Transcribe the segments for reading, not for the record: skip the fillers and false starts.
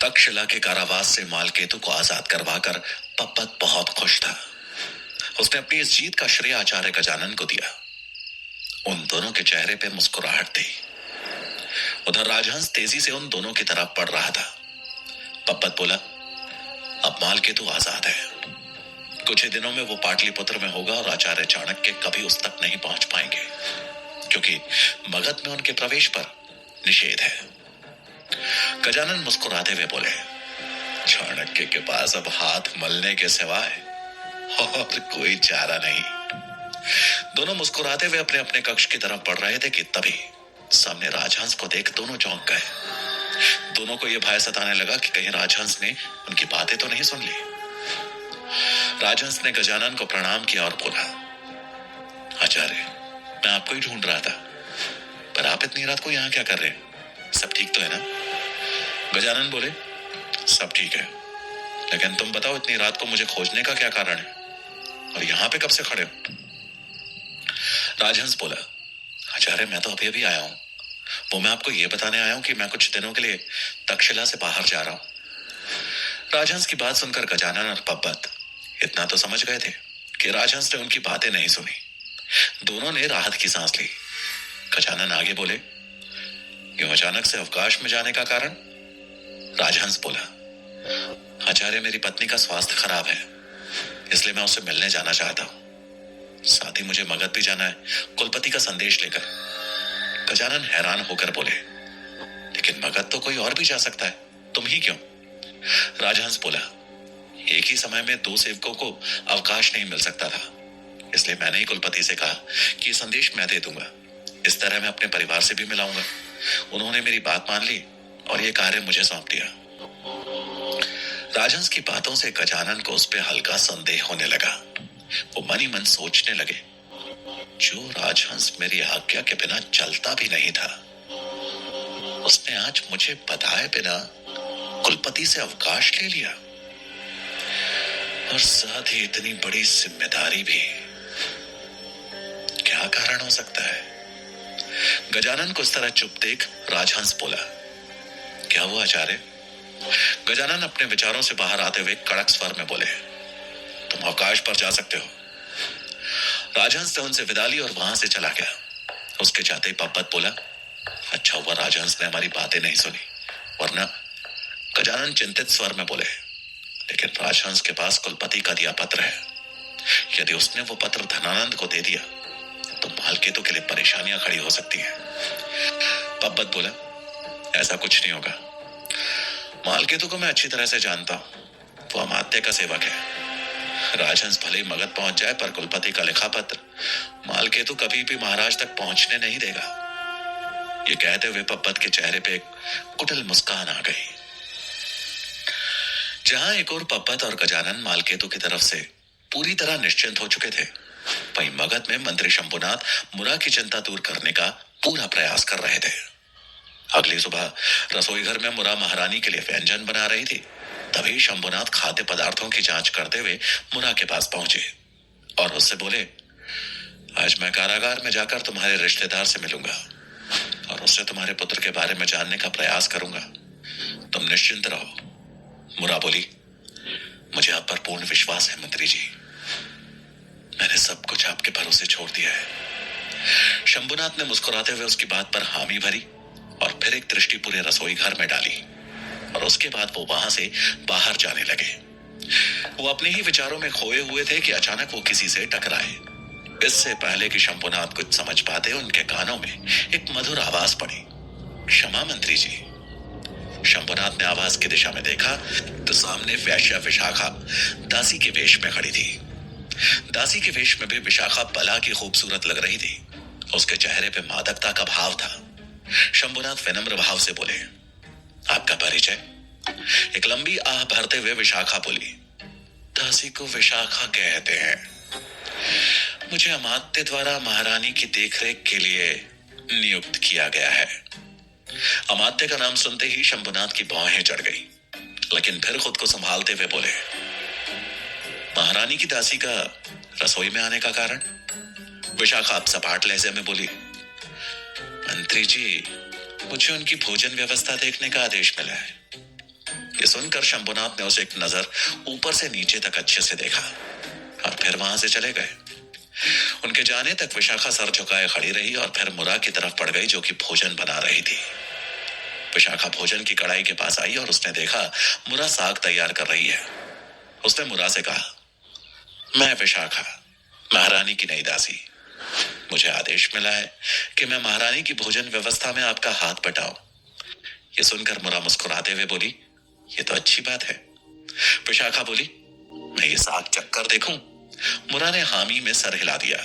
तक्षशिला के कारावास से मालकेतु को आजाद करवाकर पप्पत बहुत खुश था। उसने अपनी इस जीत का श्रेय आचार्य गजानन को दिया। उन दोनों के चेहरे पे मुस्कुराहट थी। उधर राजहंस तेजी से उन दोनों की तरफ बढ़ रहा था। पप्पत बोला, अब मालकेतु आजाद है। कुछ ही दिनों में वो पाटलिपुत्र में होगा और आचार्य चाणक्य कभी उस तक नहीं पहुंच पाएंगे, क्योंकि मगध में उनके प्रवेश पर निषेध है। गजानन मुस्कुराते हुए बोले, चाणक्य के पास अब हाथ मलने के सिवाय और कोई चारा नहीं। दोनों मुस्कुराते हुए अपने अपने कक्ष की तरफ बढ़ रहे थे कि तभी सामने राजहंस को देख दोनों चौंक गए। दोनों को यह भय सताने लगा कि कहीं राजहंस ने उनकी बातें तो नहीं सुन ली। राजहंस ने गजानन को प्रणाम किया और बोला, आचार्य, मैं आपको ही ढूंढ रहा था, पर आप इतनी रात को यहां क्या कर रहे हैं? सब ठीक तो है ना? गजानन बोले, सब ठीक है, लेकिन तुम बताओ इतनी रात को मुझे खोजने का क्या कारण है और यहां पे कब से खड़े हो? राजहंस बोला, आचार्य, मैं तो अभी अभी आया हूं। वो मैं आपको ये बताने आया हूं कि मैं कुछ दिनों के लिए तक्षशिला से बाहर जा रहा हूं। राजहंस की बात सुनकर गजानन और पप्पत इतना तो समझ गए थे कि राजहंस ने उनकी बातें नहीं सुनी। दोनों ने राहत की सांस ली। गजानन आगे बोले, यूं अचानक से अवकाश में जाने का कारण? राजहंस बोला, आचार्य, मेरी पत्नी का स्वास्थ्य खराब है, इसलिए मैं उससे मिलने जाना चाहता हूं। साथ ही मुझे मगध भी जाना है, कुलपति का संदेश लेकर। गजानन हैरान होकर बोले, लेकिन मगध तो कोई और भी जा सकता है, तुम ही क्यों? राजहंस बोला, एक ही समय में दो सेवकों को अवकाश नहीं मिल सकता था, इसलिए मैंने ही कुलपति से कहा कि ये संदेश मैं दे दूंगा। इस तरह मैं अपने परिवार से भी मिलाऊंगा। उन्होंने मेरी बात मान ली और ये कार्य मुझे सौंप दिया। राजहंस की बातों से गजानन को उस पर हल्का संदेह होने लगा। वो मन ही मन सोचने लगे, जो राजहंस मेरी आज्ञा के बिना चलता भी नहीं था, उसने आज मुझे बताए बिना कुलपति से अवकाश ले लिया, और साथ ही इतनी बड़ी जिम्मेदारी भी। क्या कारण हो सकता है? गजानन को इस तरह चुप देख राजहंस बोला, क्या हुआ आचार्य? गजानन अपने विचारों से बाहर आते हुए कड़क स्वर में बोले, तुम अवकाश पर जा सकते हो। राजहंस ने उनसे विदा ली और वहां से चला गया। उसके जाते ही पप्पत बोला, अच्छा हुआ राजहंस ने हमारी बातें नहीं सुनी, वरना। गजानन चिंतित स्वर में बोले, लेकिन राजहंस के पास कुलपति का दिया पत्र है। यदि उसने वो पत्र धनानंद को दे दिया तो मालकेतु के लिए परेशानियां खड़ी हो सकती हैं। पप्पत बोला, ऐसा कुछ नहीं होगा। मालकेतु को मैं अच्छी तरह से जानता हूं, वो अमात्य का सेवक है। राजहंस भले ही मगध पहुंच जाए, पर कुलपति का लिखा पत्र मालकेतु कभी भी महाराज तक पहुंचने नहीं देगा। ये कहते हुए पप्पत के चेहरे पे एक कुटिल मुस्कान आ गई। जहां एक और पप्पत और गजानन मालकेतु की तरफ से पूरी तरह निश्चिंत हो चुके थे, वहीं मगध में मंत्री शंभुनाथ मुरा की चिंता दूर करने का पूरा प्रयास कर रहे थे। अगली सुबह रसोई घर में मुरा महारानी के लिए व्यंजन बना रही थी। तभी शंभुनाथ खाद्य पदार्थों की जांच करते हुए मुरा के पास पहुंचे और उससे बोले, आज मैं कारागार में जाकर तुम्हारे रिश्तेदार से मिलूंगा और उससे तुम्हारे पुत्र के बारे में जानने का प्रयास करूंगा। तुम निश्चिंत रहो। मुरा बोली, मुझे आप पर पूर्ण विश्वास है मंत्री जी। मैंने सब कुछ आपके भरोसे छोड़ दिया है। शंभुनाथ ने मुस्कुराते हुए उसकी बात पर हामी भरी और फिर एक दृष्टि पूरे रसोई घर में डाली और उसके बाद वो वहां से बाहर जाने लगे। वो अपने ही विचारों में खोए हुए थे कि अचानक वो किसी से टकराए। इससे पहले कि शंभुनाथ कुछ समझ पाते, उनके कानों में एक मधुर आवाज पड़ी, क्षमा मंत्री जी। शंभुनाथ ने आवाज की दिशा में देखा तो सामने वैश्या विशाखा दासी के वेश में खड़ी थी। दासी के वेश में भी विशाखा बला की खूबसूरत लग रही थी। उसके चेहरे पे मादकता का भाव था। शंभुनाथ विनम्र भाव से बोले, आपका परिचय? एक लंबी आह भरते हुए विशाखा बोली, दासी को विशाखा कहते हैं। मुझे अमात्य द्वारा महारानी की देखरेख के लिए नियुक्त किया गया है। अमात्य का नाम सुनते ही शंभुनाथ की भौहें चढ़ गई, लेकिन फिर खुद को संभालते हुए बोले, महारानी की दासी का रसोई में आने का कारण? विशाखा अब सपाट लहजे में बोली, मंत्री जी, मुझे उनकी भोजन व्यवस्था देखने का आदेश मिला है, ये सुनकर शंभुनाथ ने उसे एक नजर ऊपर से नीचे तक अच्छे से देखा और फिर वहां से चले गए। उनके जाने तक विशाखा सर झुकाए खड़ी रही और फिर मुरा की तरफ पड़ गई, जो कि भोजन बना रही थी। विशाखा भोजन की कढ़ाई के पास आई और उसने देखा मुरा साग तैयार कर रही है। उसने मुरा से कहा, मैं विशाखा, महारानी की नई दासी। मुझे आदेश मिला है कि मैं महारानी की भोजन व्यवस्था में आपका हाथ बटाऊं। ये सुनकर मुरा मुस्कुराते हुए बोली, ये तो अच्छी बात है। विशाखा बोली, मैं ये साग चक्कर देखूं? मुरा ने हामी में सर हिला दिया।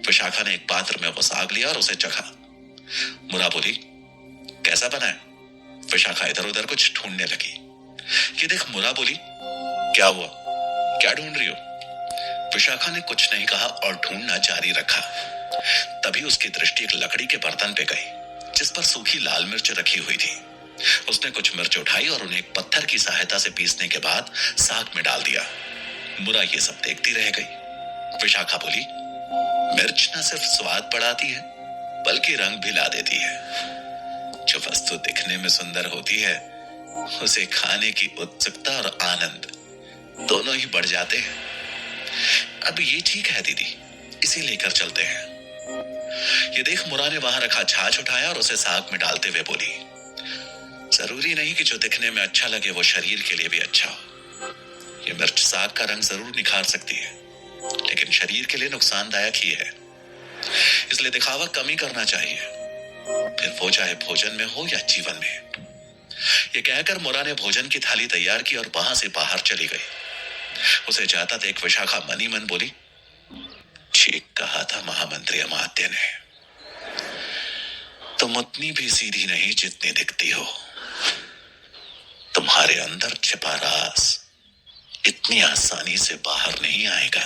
विशाखा ने एक पात्र में वो साग लिया और उसे चखा। मुरा बोली, कैसा बना है? विशाखा इधर उधर कुछ ढूंढने लगी। ये देख मुरा बोली, क्या हुआ, क्या ढूंढ रही हो? विशाखा ने कुछ नहीं कहा और ढूंढना जारी रखा। तभी उसकी दृष्टि एक लकड़ी के बर्तन पे गई, जिस पर सूखी लाल मिर्च रखी हुई थी। उसने कुछ मिर्च उठाई और उन्हें एक पत्थर की सहायता से पीसने के बाद साग में डाल दिया। मुरा ये सब देखती रह गई। विशाखा बोली, मिर्च न सिर्फ स्वाद बढ़ाती है बल्कि रंग भी ला देती है। जो वस्तु दिखने में सुंदर होती है उसे खाने की उत्सुकता और आनंद दोनों ही बढ़ जाते हैं। अब ये ठीक है दीदी, इसे लेकर चलते हैं। ये देख मुरा ने वहां रखा छाछ उठाया और उसे साग में डालते हुए बोली, जरूरी नहीं कि जो दिखने में अच्छा लगे वो शरीर के लिए भी अच्छा हो। ये मिर्च साग का रंग जरूर निखार सकती है, लेकिन शरीर के लिए नुकसानदायक ही है। इसलिए दिखावा कम ही करना चाहिए, फिर वो चाहे भोजन में हो या जीवन में। ये कहकर मुरा ने भोजन की थाली तैयार की और वहां से बाहर चली गई। उसे जाता देख विशाखा मनी मन बोली, ठीक कहा था महामंत्री अमात्य ने, तुम उतनी भी सीधी नहीं जितनी दिखती हो। तुम्हारे अंदर छिपा राज इतनी आसानी से बाहर नहीं आएगा।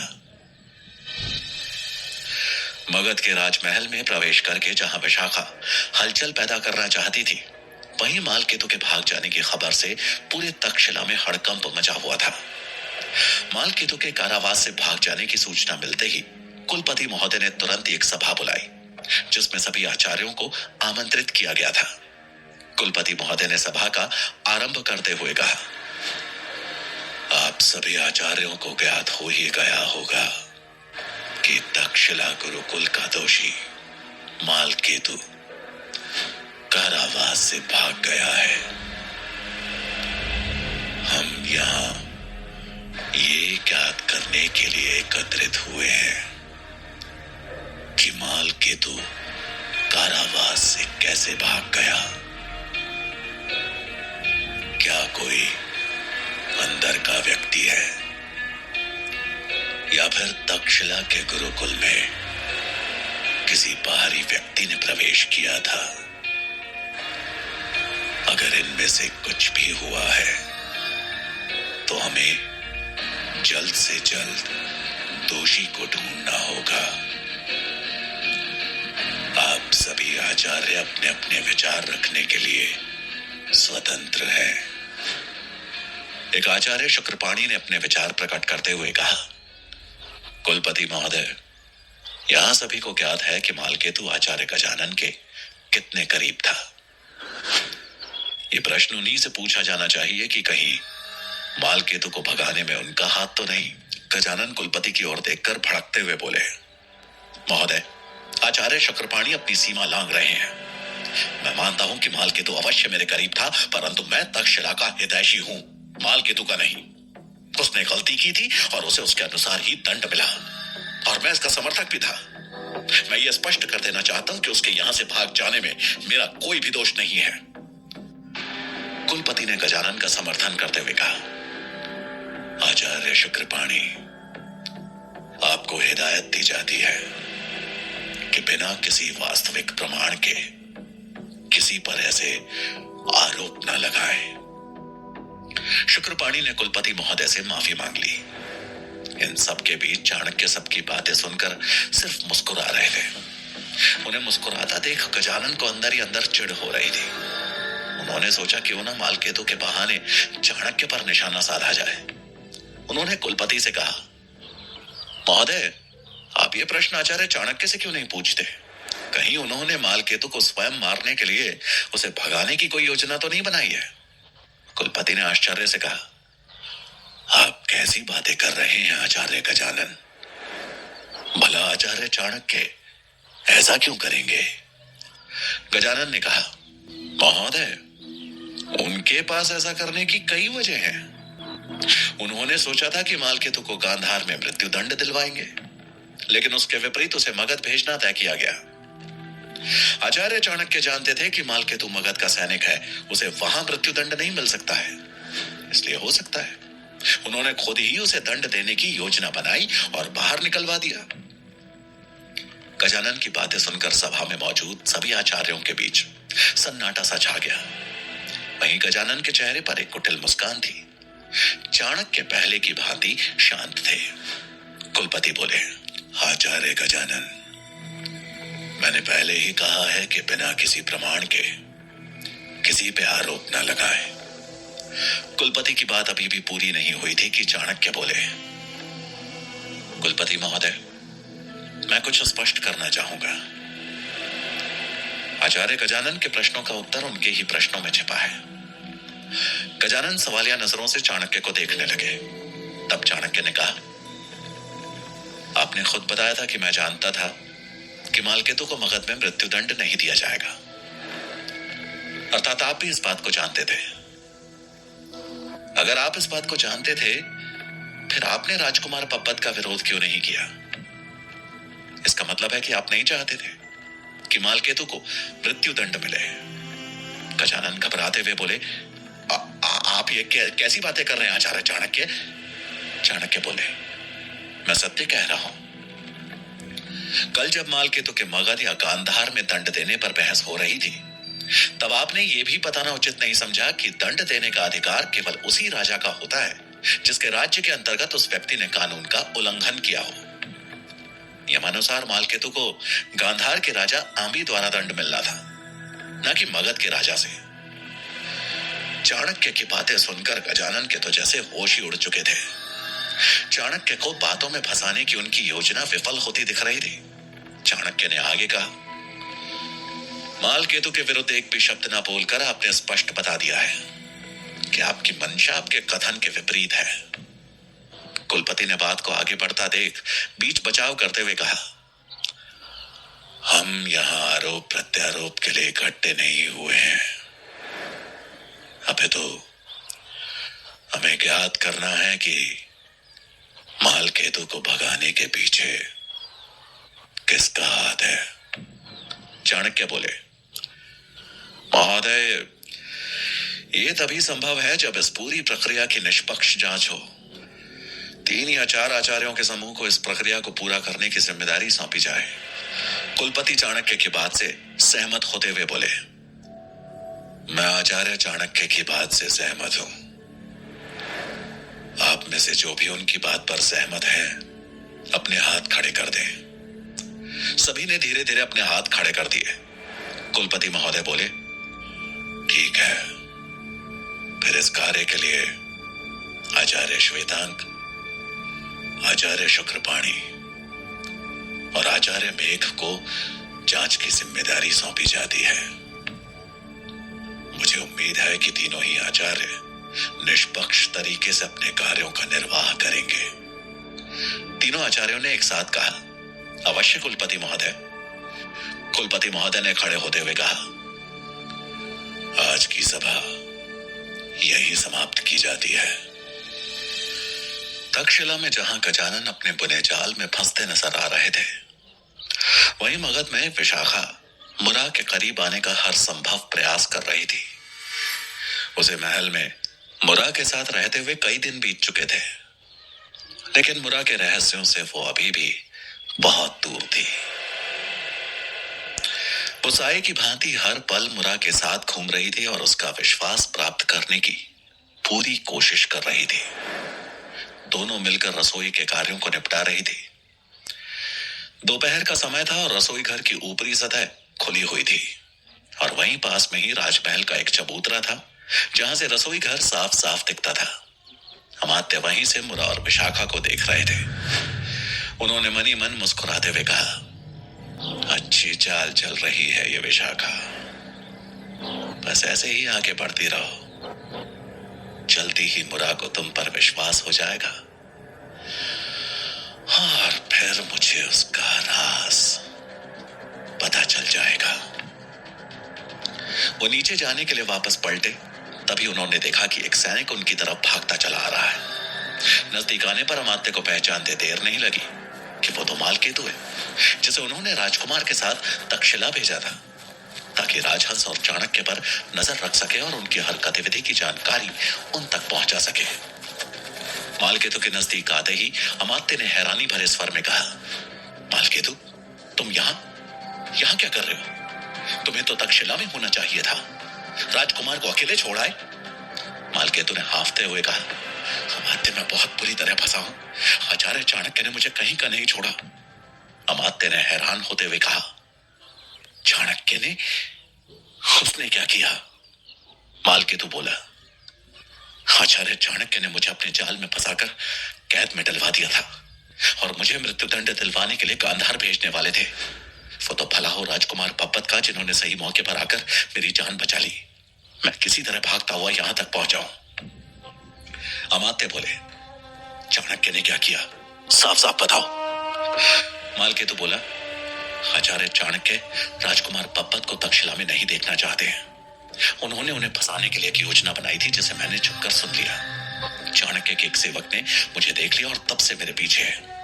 मगध के राजमहल में प्रवेश करके जहां विशाखा हलचल पैदा करना चाहती थी, वहीं मालकेतु के भाग जाने की खबर से पूरे तक्षशिला में हड़कंप मचा हुआ था। मालकेतु के कारावास से भाग जाने की सूचना मिलते ही कुलपति महोदय ने तुरंत एक सभा बुलाई, जिसमें सभी आचार्यों को आमंत्रित किया गया था। कुलपति महोदय ने सभा का आरंभ करते हुए कहा, आप सभी आचार्यों को ज्ञात हो ही गया होगा कि तक्षशिला गुरुकुल का दोषी मालकेतु कारावास से भाग गया है। हम यहाँ ये ज्ञात करने के लिए एकत्रित हुए हैं कि मालकेतु कारावास से कैसे भाग गया। क्या कोई अंदर का व्यक्ति है या फिर तक्षशिला के गुरुकुल में किसी बाहरी व्यक्ति ने प्रवेश किया था? अगर इनमें से कुछ भी हुआ है तो हमें जल्द से जल्द दोषी को ढूंढना होगा। आप सभी आचार्य अपने अपने विचार रखने के लिए स्वतंत्र हैं। एक आचार्य शुक्रपाणी ने अपने विचार प्रकट करते हुए कहा, कुलपति महोदय, यहां सभी को ज्ञात है कि मालकेतु आचार्य गजानन के कितने करीब था। ये प्रश्न उन्हीं से पूछा जाना चाहिए कि कहीं मालकेतु को भगाने में उनका हाथ तो नहीं। गजानन कुलपति की ओर देखकर भड़कते हुए बोले, महोदय, आचार्य शुक्रपाणी अपनी सीमा लांघ रहे हैं। मैं मानता हूं कि मालकेतु अवश्य मेरे करीब था, परंतु मैं तक्षशिला का हितैषी हूं, मालकेतु का नहीं। उसने गलती की थी और उसे उसके अनुसार ही दंड मिला, और मैं इसका समर्थक भी था। मैं ये स्पष्ट कर देना चाहता हूं कि उसके यहां से भाग जाने में मेरा कोई भी दोष नहीं है। कुलपति ने गजानन का समर्थन करते हुए कहा, आचार्य शुक्रपाणी, आपको हिदायत दी जाती है कि बिना किसी वास्तविक प्रमाण के किसी पर ऐसे आरोप न लगाएं। शुक्रपाणी ने कुलपति महोदय से माफी मांग ली। इन सब के बीच चाणक्य सबकी बातें सुनकर सिर्फ मुस्कुरा रहे थे। उन्हें मुस्कुराता देख गजानन को अंदर ही अंदर चिढ़ हो रही थी। उन्होंने सोचा क्यों ना मालकेतु के बहाने चाणक्य पर निशाना साधा जाए। उन्होंने कुलपति से कहा, महोदय, आप ये प्रश्न आचार्य चाणक्य से क्यों नहीं पूछते? कहीं उन्होंने मालकेतु को स्वयं मारने के लिए उसे भगाने की कोई योजना तो नहीं बनाई है? कुलपति ने आश्चर्य से कहा, आप कैसी बातें कर रहे हैं आचार्य गजानन? भला आचार्य चाणक्य ऐसा क्यों करेंगे? गजानन ने कहा, महोदय, उनके पास ऐसा करने की कई वजह हैं। उन्होंने सोचा था कि मालकेतु को गांधार में मृत्यु दंड दिलवाएंगे, लेकिन उसके विपरीत उसे मगध भेजना तय किया गया। आचार्य चाणक्य जानते थे कि मालकेतु मगध का सैनिक है, उसे वहां मृत्यु दंड नहीं मिल सकता है। इसलिए हो सकता है उन्होंने खुद ही उसे दंड देने की योजना बनाई और बाहर निकलवा दिया। गजानन की बातें सुनकर सभा में मौजूद सभी आचार्यों के बीच सन्नाटा सा छा गया। वहीं गजानन के चेहरे पर एक कुटिल मुस्कान थी। चाणक्य पहले की भांति शांत थे। कुलपति बोले, आचार्य गजानन, मैंने पहले ही कहा है कि बिना किसी प्रमाण के किसी पे आरोप न लगाए। कुलपति की बात अभी भी पूरी नहीं हुई थी कि चाणक्य बोले, कुलपति महोदय, मैं कुछ स्पष्ट करना चाहूंगा। आचार्य गजानन के प्रश्नों का उत्तर उनके ही प्रश्नों में छिपा है। गजानन सवालिया नजरों से चाणक्य को देखने लगे। तब चाणक्य ने कहा, आपने खुद बताया था कि मैं जानता था कि मालकेतु को मगध में मृत्यु दंड नहीं दिया जाएगा। अर्थात आप भी इस बात को जानते थे। अगर आप इस बात को जानते थे, फिर आपने राजकुमार पब्बत का विरोध क्यों नहीं किया? इसका मतलब है कि आप नहीं चाहते थे कि मालकेतु को मृत्यु दंड मिले। गजानन घबराते हुए बोले, आप ये कैसी बातें कर रहे हैं आचार्य चाणक्य? चाणक्य बोले, मैं सत्य कह रहा हूं। कल जब मालकेतु के मगध या गांधार में दंड देने पर बहस हो रही थी, तब आपने ये भी बताना उचित नहीं समझा कि दंड देने का अधिकार केवल उसी राजा का होता है जिसके राज्य के अंतर्गत उस व्यक्ति ने कानून का उल्लंघन किया हो। नियमानुसार मालकेतु को गांधार के राजा आंबी द्वारा दंड मिलना था, न कि मगध के राजा से। चाणक्य की बातें सुनकर गजानन के तो जैसे होश ही उड़ चुके थे। चाणक्य को बातों में फंसाने की उनकी योजना विफल होती दिख रही थी। चाणक्य ने आगे कहा, मालकेतु के विरुद्ध एक भी शब्द न बोलकर आपने स्पष्ट बता दिया है कि आपकी मंशा आपके कथन के विपरीत है। कुलपति ने बात को आगे बढ़ता देख बीच बचाव करते हुए कहा, हम यहां आरोप प्रत्यारोप के लिए इकट्ठे नहीं हुए हैं। अबे तो हमें ज्ञात करना है कि मालकेतु को भगाने के पीछे किसका हाथ है। चाणक्य बोले, महोदय, ये तभी संभव है जब इस पूरी प्रक्रिया की निष्पक्ष जांच हो। 3 या 4 आचार्यों के समूह को इस प्रक्रिया को पूरा करने की जिम्मेदारी सौंपी जाए। कुलपति चाणक्य की बात से सहमत होते हुए बोले, मैं आचार्य चाणक्य की बात से सहमत हूं। आप में से जो भी उनकी बात पर सहमत हैं, अपने हाथ खड़े कर दें। सभी ने धीरे धीरे अपने हाथ खड़े कर दिए। कुलपति महोदय बोले, ठीक है, फिर इस कार्य के लिए आचार्य श्वेतांक, आचार्य शुक्रपाणी और आचार्य मेघ को जांच की जिम्मेदारी सौंपी जाती है। मुझे उम्मीद है कि तीनों ही आचार्य निष्पक्ष तरीके से अपने कार्यों का निर्वाह करेंगे। तीनों आचार्यों ने एक साथ कहा, अवश्य कुलपति महोदय। कुलपति महोदय ने खड़े होते हुए कहा, आज की सभा यही समाप्त की जाती है। तक्षशिला में जहां गजानन अपने बुने जाल में फंसते नजर आ रहे थे, वहीं मगध में विशाखा मुरा के करीब आने का हर संभव प्रयास कर रही थी। उसे महल में मुरा के साथ रहते हुए कई दिन बीत चुके थे, लेकिन मुरा के रहस्यों से वो अभी भी बहुत दूर थी। वो साए की भांति हर पल मुरा के साथ घूम रही थी और उसका विश्वास प्राप्त करने की पूरी कोशिश कर रही थी। दोनों मिलकर रसोई के कार्यों को निपटा रही थी। दोपहर का समय था और रसोई घर की ऊपरी सतह खुली हुई थी और वहीं पास में ही राजमहल का एक चबूतरा था, जहां से रसोई घर साफ साफ दिखता था। अमात्य वहीं से मुरा और विशाखा को देख रहे थे। उन्होंने मनी मन मुस्कुराते हुए कहा, अच्छी चाल चल रही है ये विशाखा, बस ऐसे ही आगे बढ़ती रहो। जल्दी ही मुरा को तुम पर विश्वास हो जाएगा और फिर मुझे उसका राज पता चल जाएगा। वो नीचे जाने के लिए वापस पलटे, तभी उन्होंने देखा कि एक सैनिक उनकी तरफ भागता चला आ रहा है। नजदीक आने पर अमात्य को पहचानते देर नहीं लगी कि वो तो मालकेतु है, जिसे उन्होंने राजकुमार के साथ तक्षशिला भेजा था ताकि राजहंस और चाणक्य पर नजर रख सके और उनकी हर गतिविधि की जानकारी उन तक पहुंचा सके। मालकेतु के नजदीक आते ही अमात्य ने हैरानी भरे स्वर में कहा, मालकेतु, तुम यहां क्या कर रहे हो? तुम्हें तो तक्षशिला में होना चाहिए था। राजकुमार को अकेले छोड़ आए। मालकेतु ने हाफते हुए कहा, अमात्य, मैं बहुत बुरी तरह फंसा हूं। आचार्य चाणक्य ने मुझे कहीं का नहीं छोड़ा। अमात्य ने हैरान होते हुए कहा, चाणक्य ने? उसने क्या किया? मालकेतु बोला, आचार्य चाणक्य ने मुझे अपने जाल में फंसाकर कैद में डलवा दिया था और मुझे मृत्युदंड दिलवाने के लिए गांधार भेजने वाले थे। वो तो भला हो राजकुमार पप्पत का, जिन्होंने सही मौके पर आकर मेरी जान बचा ली। मैं किसी तरह भागता हुआ यहां तक पहुंचा हूं। अमात्य बोले, चाणक्य ने क्या किया? साफ साफ बताओ। मालकेतु बोला, आचार्य चाणक्य राजकुमार पप्पत को तक्षशिला में नहीं देखना चाहते हैं। उन्होंने उन्हें फंसाने के लिए एक योजना बनाई थी, जिसे मैंने छुपकर सुन लिया। चाणक्य के एक सेवक ने मुझे देख लिया और तब से मेरे पीछे है।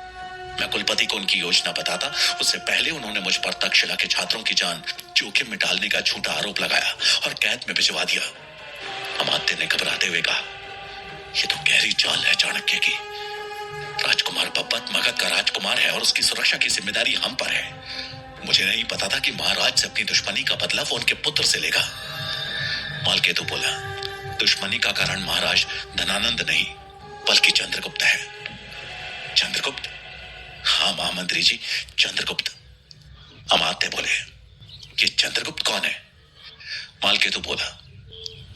मैं कुलपति को उनकी योजना बताता उससे पहले उन्होंने मुझ पर तक्षशिला के छात्रों की जान जोखिम में डालने का झूठा आरोप लगाया और कैद में भिजवा दिया। अमात्य ने घबराते हुए कहा, यह तो गहरी चाल है चाणक्य की। राजकुमार पप्पत मगध का राजकुमार है और उसकी सुरक्षा की जिम्मेदारी हम पर है। मुझे नहीं पता था कि महाराज से अपनी दुश्मनी का बदला वो उनके पुत्र से लेगा। मालकेतु बोला, दुश्मनी का कारण महाराज धनानंद नहीं बल्कि चंद्रगुप्त है। चंद्रगुप्त? हाँ महामंत्री जी, चंद्रगुप्त। अमात्य बोले, ये चंद्रगुप्त कौन है? मालकेतु बोला,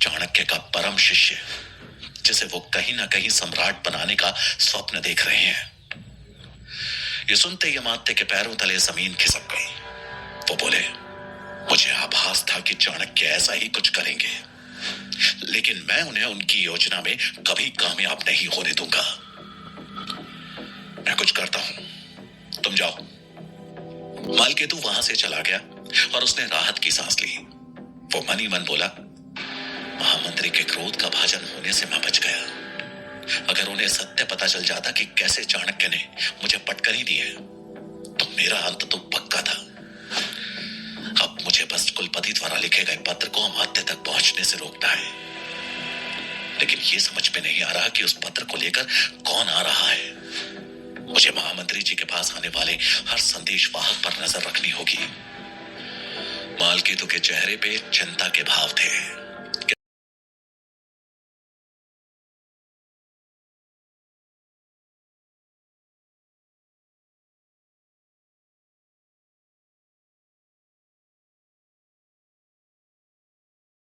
चाणक्य का परम शिष्य, जिसे वो कहीं ना कहीं सम्राट बनाने का स्वप्न देख रहे हैं। ये सुनते ही अमात्य के पैरों तले जमीन खिसक गई। वो बोले, मुझे आभास था कि चाणक्य ऐसा ही कुछ करेंगे, लेकिन मैं उन्हें उनकी योजना में कभी कामयाब नहीं होने दूंगा। मैं कुछ करता हूं, तुम जाओ। मालकेतु वहां से चला गया और उसने राहत की सांस ली। वो मन ही मन बोला, महामंत्री के क्रोध का भाजन होने से मैं बच गया। अगर उन्हें सत्य पता चल जाता कि कैसे चाणक्य ने मुझे पटकनी दी है, तो मेरा अंत तो पक्का था। अब मुझे बस कुलपति द्वारा लिखे गए पत्र को अमात्य तक पहुंचने से रोकना है। लेकिन यह समझ में नहीं आ रहा कि उस पत्र को लेकर कौन आ रहा है। मुझे महामंत्री जी के पास आने वाले हर संदेशवाहक पर नजर रखनी होगी। मालकेतु के चेहरे पे चिंता के भाव थे।